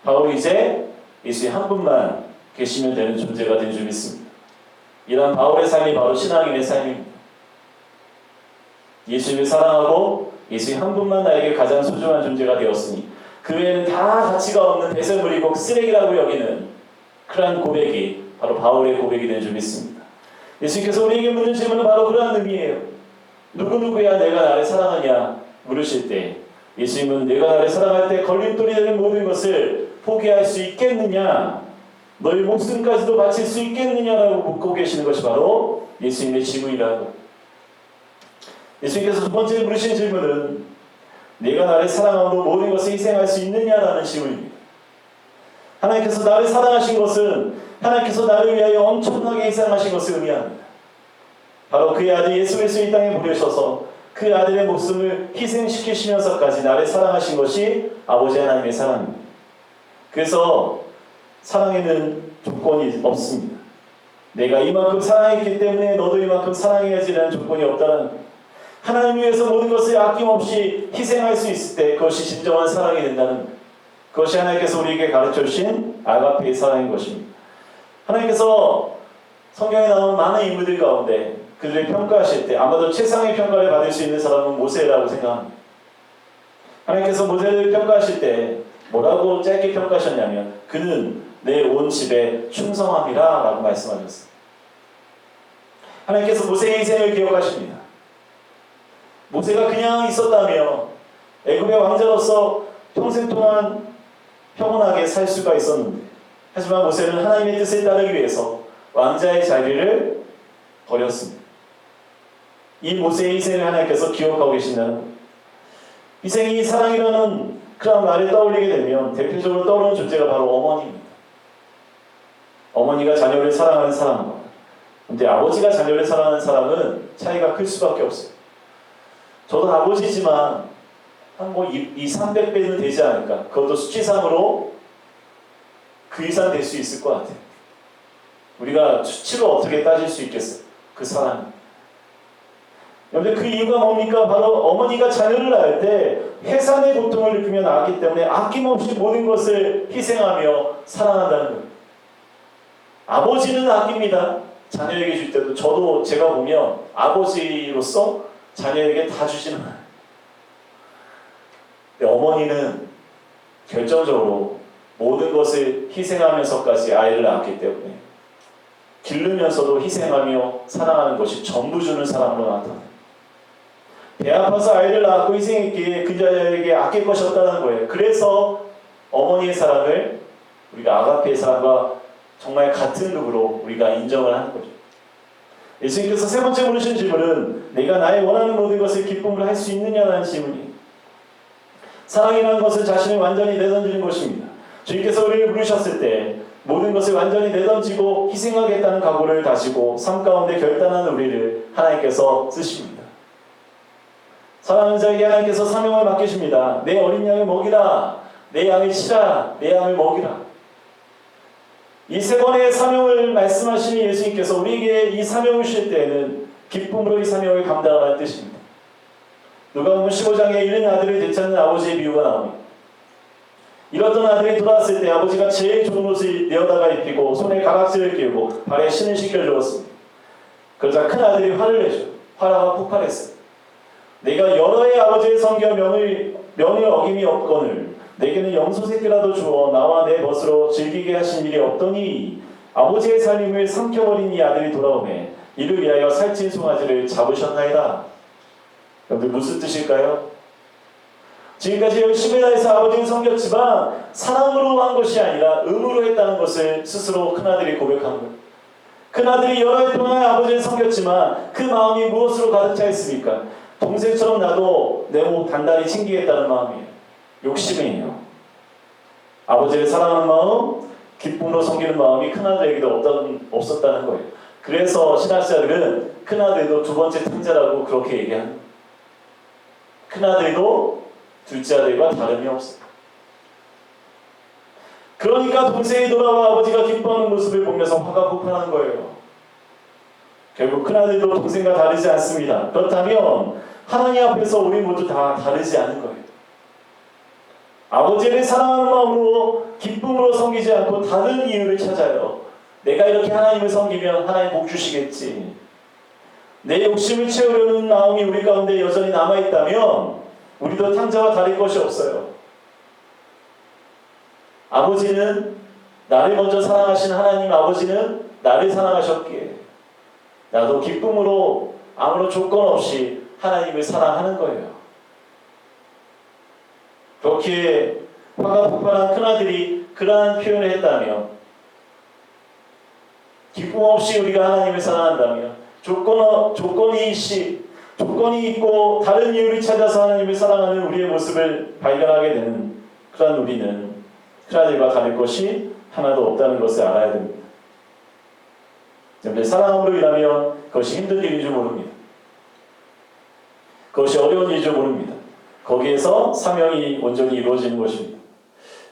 바울이 이제 예수의 한 분만 계시면 되는 존재가 된 줄 믿습니다. 이런 바울의 삶이 바로 신앙인의 삶입니다. 예수님을 사랑하고 예수의 한 분만 나에게 가장 소중한 존재가 되었으니 그 외에는 다 가치가 없는 배설물이고 쓰레기라고 여기는 그러한 고백이 바로 바울의 고백이 된 줄 믿습니다. 예수님께서 우리에게 묻는 질문은 바로 그러한 의미예요. 누구누구야 내가 나를 사랑하냐 물으실 때 예수님은 내가 나를 사랑할 때 걸림돌이 되는 모든 것을 포기할 수 있겠느냐, 너의 목숨까지도 바칠 수 있겠느냐라고 묻고 계시는 것이 바로 예수님의 질문이라고. 예수님께서 두 번째 물으신 질문은 내가 나를 사랑함으로 모든 것을 희생할 수 있느냐라는 질문입니다. 하나님께서 나를 사랑하신 것은 하나님께서 나를 위하여 엄청나게 희생하신 것을 의미합니다. 바로 그의 아들 예수 그리스도를 이 땅에 보내셔서 그 아들의 목숨을 희생시키시면서까지 나를 사랑하신 것이 아버지 하나님의 사랑입니다. 그래서 사랑에는 조건이 없습니다. 내가 이만큼 사랑했기 때문에 너도 이만큼 사랑해야지라는 조건이 없다는 겁니다. 하나님 위해서 모든 것을 아낌없이 희생할 수 있을 때 그것이 진정한 사랑이 된다는 겁니다. 그것이 하나님께서 우리에게 가르쳐 주신 아가페의 사랑인 것입니다. 하나님께서 성경에 나오는 많은 인물들 가운데 그들을 평가하실 때 아마도 최상의 평가를 받을 수 있는 사람은 모세라고 생각합니다. 하나님께서 모세를 평가하실 때 뭐라고 짧게 평가하셨냐면 그는 내 온 집에 충성함이라 라고 말씀하셨어요. 하나님께서 모세의 인생을 기억하십니다. 모세가 그냥 있었다며 애굽의 왕자로서 평생 동안 평온하게 살 수가 있었는데 하지만 모세는 하나님의 뜻을 따르기 위해서 왕자의 자리를 버렸습니다. 이 모세의 희생을 하나님께서 기억하고 계신다는 겁니다. 희생이 사랑이라는 그런 말을 떠올리게 되면 대표적으로 떠오르는 존재가 바로 어머니입니다. 어머니가 자녀를 사랑하는 사람과 근데 아버지가 자녀를 사랑하는 사람은 차이가 클 수밖에 없어요. 저도 아버지지만 한 300배는 되지 않을까. 그것도 수치상으로 그 이상 될 수 있을 것 같아요. 우리가 수치로 어떻게 따질 수 있겠어요? 그 사랑. 그런데 그 이유가 뭡니까? 바로 어머니가 자녀를 낳을 때 해산의 고통을 느끼며 낳았기 때문에 아낌없이 모든 것을 희생하며 사랑한다는 거예요. 아버지는 아낍니다. 자녀에게 줄 때도. 저도 제가 보면 아버지로서 자녀에게 다 주지는 않아요. 근데 어머니는 결정적으로 모든 것을 희생하면서까지 아이를 낳았기 때문에 기르면서도 희생하며 사랑하는 것이 전부 주는 사람으로 나타나요. 배 아파서 아이를 낳았고 희생했기에 그 자녀에게 아낄 것이 없다는 거예요. 그래서 어머니의 사랑을 우리가 아가페의 사랑과 정말 같은 룩으로 우리가 인정을 하는 거죠. 예수님께서 세 번째 물으신 질문은 내가 나의 원하는 모든 것을 기쁨으로 할 수 있느냐라는 질문이에요. 사랑이라는 것은 자신을 완전히 내던지는 것입니다. 주님께서 우리를 부르셨을 때 모든 것을 완전히 내던지고 희생하겠다는 각오를 가지고 삶 가운데 결단하는 우리를 하나님께서 쓰십니다. 사랑하는 자에게 하나님께서 사명을 맡기십니다. 내 어린 양을 먹이라. 내 양을 치라. 내 양을 먹이라. 이 세 번의 사명을 말씀하시는 예수님께서 우리에게 이 사명을 주실 때에는 기쁨으로 이 사명을 감당하라는 뜻입니다. 누가복음 15장에 잃은 아들을 되찾는 아버지의 비유가 나옵니다. 잃었던 아들이 돌아왔을 때 아버지가 제일 좋은 옷을 내어다가 입히고 손에 가락지를 끼우고 발에 신을 신겨주었습니다. 그러자 큰 아들이 화를 내죠. 화가 폭발했어요. 내가 여러 해 아버지의 성겨 명을 어김이 없거늘 내게는 염소새끼라도 주어 나와 내 벗으로 즐기게 하신 일이 없더니 아버지의 살림을 삼켜버린 이 아들이 돌아오매 이를 위하여 살찐 송아지를 잡으셨나이다. 여러분들 무슨 뜻일까요? 지금까지 열심히 다해서 아버지를 섬겼지만 사랑으로 한 것이 아니라 의무로 했다는 것을 스스로 큰아들이 고백한 거예요. 큰아들이 여러 해 동안 아버지를 섬겼지만 그 마음이 무엇으로 가득 차 있습니까? 동생처럼 나도 내 몸 단단히 챙기겠다는 마음이에요. 욕심이에요. 아버지를 사랑하는 마음, 기쁨으로 섬기는 마음이 큰아들에게도 없었다는 거예요. 그래서 신학자들은 큰아들도 두 번째 탕자라고 그렇게 얘기합니다. 큰아들도 둘째 아들과 다름이 없어요. 그러니까 동생이 돌아와 아버지가 기뻐하는 모습을 보면서 화가 폭발하는 거예요. 결국 큰아들도 동생과 다르지 않습니다. 그렇다면 하나님 앞에서 우리 모두 다 다르지 않은 거예요. 아버지를 사랑하는 마음으로 기쁨으로 섬기지 않고 다른 이유를 찾아요. 내가 이렇게 하나님을 섬기면 하나님 복 주시겠지. 내 욕심을 채우려는 마음이 우리 가운데 여전히 남아있다면 우리도 탕자와 다를 것이 없어요. 아버지는 나를 먼저 사랑하신 하나님 아버지는 나를 사랑하셨기에 나도 기쁨으로 아무런 조건 없이 하나님을 사랑하는 거예요. 그렇게 화가 폭발한 큰아들이 그러한 표현을 했다면 기쁨 없이 우리가 하나님을 사랑한다면 조건이 있고 다른 이유를 찾아서 하나님을 사랑하는 우리의 모습을 발견하게 되는 그러한 우리는 큰아들과 다를 것이 하나도 없다는 것을 알아야 됩니다. 그런데 사랑함으로 인하면 그것이 힘든 일인 줄 모릅니다. 그것이 어려운 일인 줄 모릅니다. 거기에서 사명이 온전히 이루어지는 것입니다.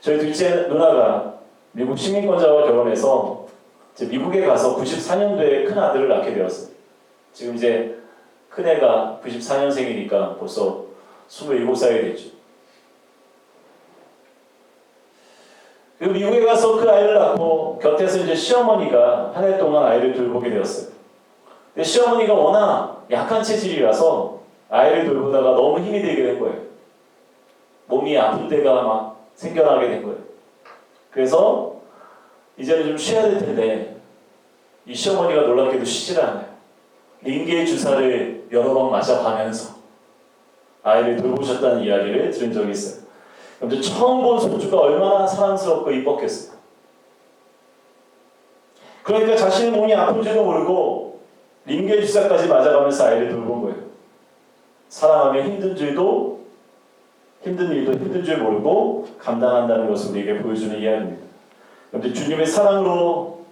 저희 둘째 누나가 미국 시민권자와 결혼해서 미국에 가서 94년도에 큰 아들을 낳게 되었어요. 지금 이제 큰애가 94년생이니까 벌써 27살이 됐죠. 그리고 미국에 가서 그 아이를 낳고 곁에서 이제 시어머니가 한 해 동안 아이를 돌보게 되었어요. 근데 시어머니가 워낙 약한 체질이라서 아이를 돌보다가 너무 힘이 들게 된 거예요. 몸이 아픈 데가 막 생겨나게 된 거예요. 그래서 이제는 좀 쉬어야 될 텐데 이 시어머니가 놀랍게도 쉬질 않아요. 링겔 주사를 여러 번 맞아가면서 아이를 돌보셨다는 이야기를 들은 적이 있어요. 그런데 처음 본 손주가 얼마나 사랑스럽고 이뻤겠어요. 그러니까 자신의 몸이 아픈지도 모르고 링겔 주사까지 맞아가면서 아이를 돌본 거예요. 사랑하면 힘든 일도 힘든 줄 모르고 감당한다는 것을 우리에게 보여주는 이야기입니다. 그런데 주님의 사랑으로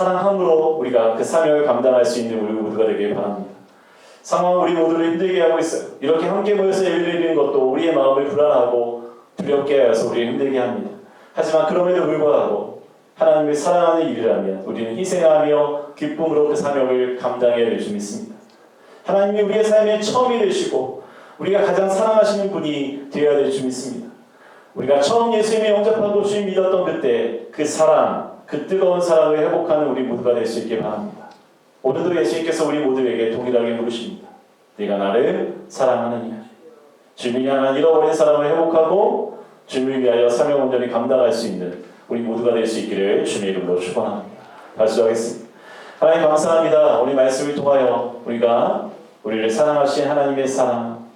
사랑함으로 우리가 그 사명을 감당할 수 있는 우리 모두가 되길 바랍니다. 상황 우리 모두를 힘들게 하고 있어요. 이렇게 함께 모여서 예배를 드리는 것도 우리의 마음을 불안하고 두렵게 하여서 우리를 힘들게 합니다. 하지만 그럼에도 불구하고 하나님을 사랑하는 일이라면 우리는 희생하며 기쁨으로 그 사명을 감당해야 될 줄 믿습니다. 하나님이 우리의 삶의 처음이 되시고 우리가 가장 사랑하시는 분이 되어야 될 줄 믿습니다. 우리가 처음 예수님을 영접하고 주님 믿었던 그때 그 사랑, 그 뜨거운 사랑을 회복하는 우리 모두가 될 수 있길 바랍니다. 오늘도 예수님께서 우리 모두에게 동일하게 물으십니다. 네가 나를 사랑하느냐? 주님을 향한 잃어버린 사랑을 회복하고 주님을 위하여 사명 온전히 감당할 수 있는 우리 모두가 될 수 있기를 주님의 이름으로 축원합니다. 다시 하겠습니다. 하나님 감사합니다. 오늘 말씀을 통하여 우리가 우리를 사랑하신 하나님의 사랑,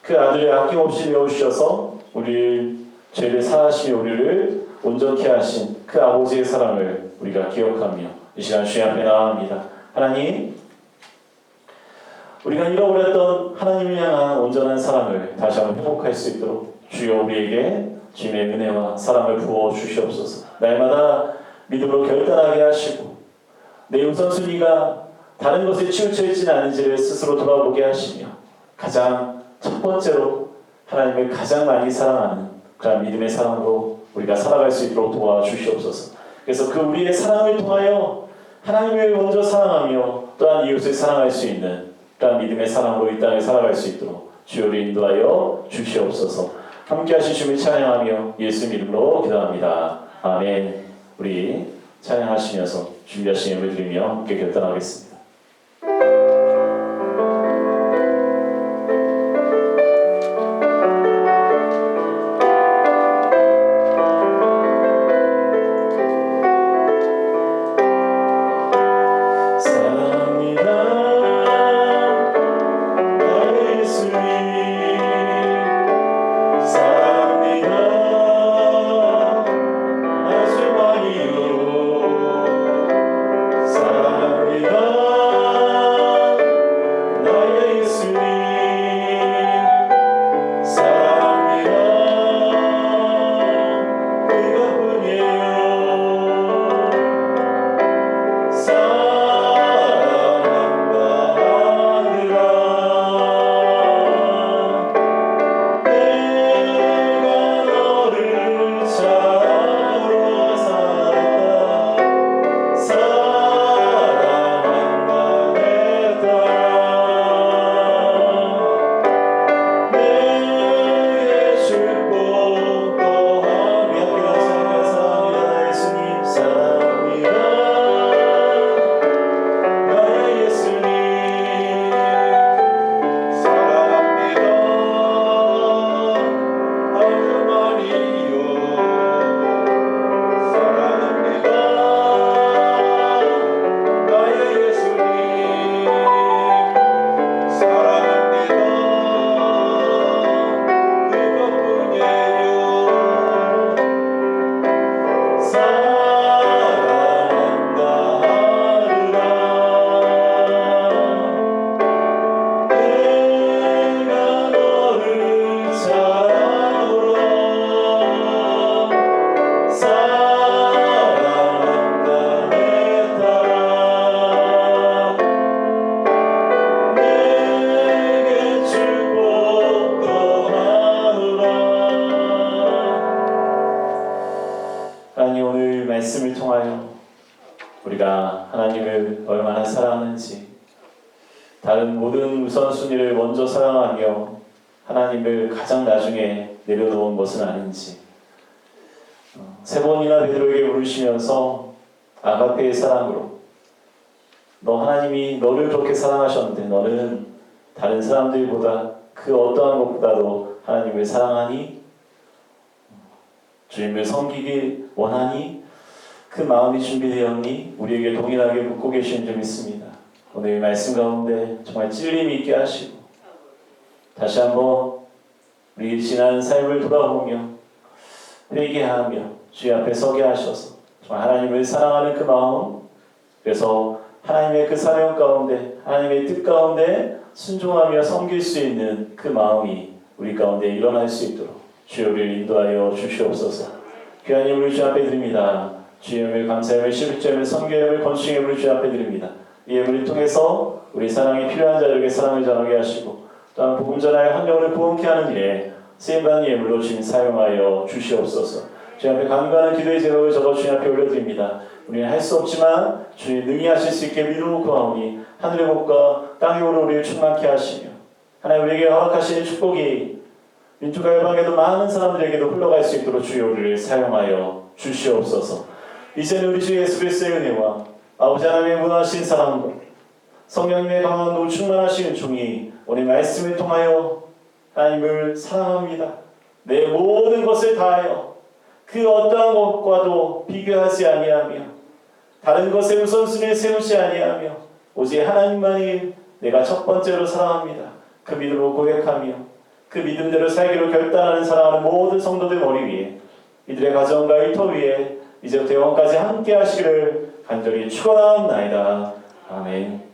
그 아들을 아낌없이 내어주셔서 우리를 죄를 사하시며 우리를 온전케 하신 그 아버지의 사랑을 우리가 기억하며 이 시간 주님 앞에 나아갑니다. 하나님, 우리가 잃어버렸던 하나님을 향한 온전한 사랑을 다시 한번 회복할 수 있도록 주여 우리에게 주님의 은혜와 사랑을 부어 주시옵소서. 날마다 믿음으로 결단하게 하시고 내 우선순위가 다른 것에 치우쳐 있지는 않은지를 스스로 돌아보게 하시며 가장 첫 번째로 하나님을 가장 많이 사랑하는 그런 믿음의 사랑으로 우리가 살아갈 수 있도록 도와주시옵소서. 그래서 그 우리의 사랑을 통하여 하나님을 먼저 사랑하며 또한 이웃을 사랑할 수 있는 그런 믿음의 사랑으로 이 땅에 살아갈 수 있도록 주여를 인도하여 주시옵소서. 함께 하신 주님을 찬양하며 예수 이름으로 기도합니다. 아멘. 우리 찬양하시면서 준비하신 예물 드리며 함께 결단하겠습니다. 말씀을 통하여 우리가 하나님을 얼마나 사랑하는지, 다른 모든 우선순위를 먼저 사랑하며 하나님을 가장 나중에 내려놓은 것은 아닌지, 세 번이나 베드로에게 물으시면서 아가페의 사랑으로 너 하나님이 너를 그렇게 사랑하셨는데 너는 다른 사람들보다 그 어떠한 것보다도 하나님을 사랑하니? 주님을 섬기길 원하니? 그 마음이 준비되었니? 우리에게 동일하게 묻고 계시는 줄 믿습니다. 오늘 이 말씀 가운데 정말 찔림이 있게 하시고 다시 한번 우리 지난 삶을 돌아보며 회개하며 주의 앞에 서게 하셔서 정말 하나님을 사랑하는 그 마음, 그래서 하나님의 그 사명 가운데, 하나님의 뜻 가운데 순종하며 섬길 수 있는 그 마음이 우리 가운데 일어날 수 있도록 주여 우리를 인도하여 주시옵소서. 귀한 힘을 주 앞에 드립니다. 주의 예물, 감사의 예물, 십일조의 예물, 선교의 예물, 건축의 예물을 주 앞에 드립니다. 이 예물을 통해서 우리 사랑이 필요한 자들에게 사랑을 전하게 하시고 또한 복음 전하여 한 영혼을 구원케 하는 일에 쓰임받는 예물로 주님 사용하여 주시옵소서. 주님 앞에 간구하는 기도의 제목을 적어 주님 앞에 올려드립니다. 우리는 할 수 없지만 주님 능히 하실 수 있게 믿음으로 구하오니 하늘의 복과 땅의 복으로 우리를 충만케 하시며 하나님 우리에게 허락하신 축복이 민족과 열방에도 많은 사람들에게도 흘러갈 수 있도록 주여 우리를 사용하여 주시옵소서. 이제는 우리 주 예수 그리스도의 은혜와 아버지 하나님의 무한하신 사랑과 성령님의 강한 노충만하신 종이 오늘 말씀을 통하여 하나님을 사랑합니다. 내 모든 것을 다하여 그 어떠한 것과도 비교하지 아니하며 다른 것에 우선순위를 세우지 아니하며 오직 하나님만이 내가 첫 번째로 사랑합니다. 그 믿음으로 고백하며 그 믿음대로 살기로 결단하는 사랑하는 모든 성도들 머리 위에 이들의 가정과 일터 위에 이제부터 영원까지 함께 하시기를 간절히 축원하옵나이다. 아멘.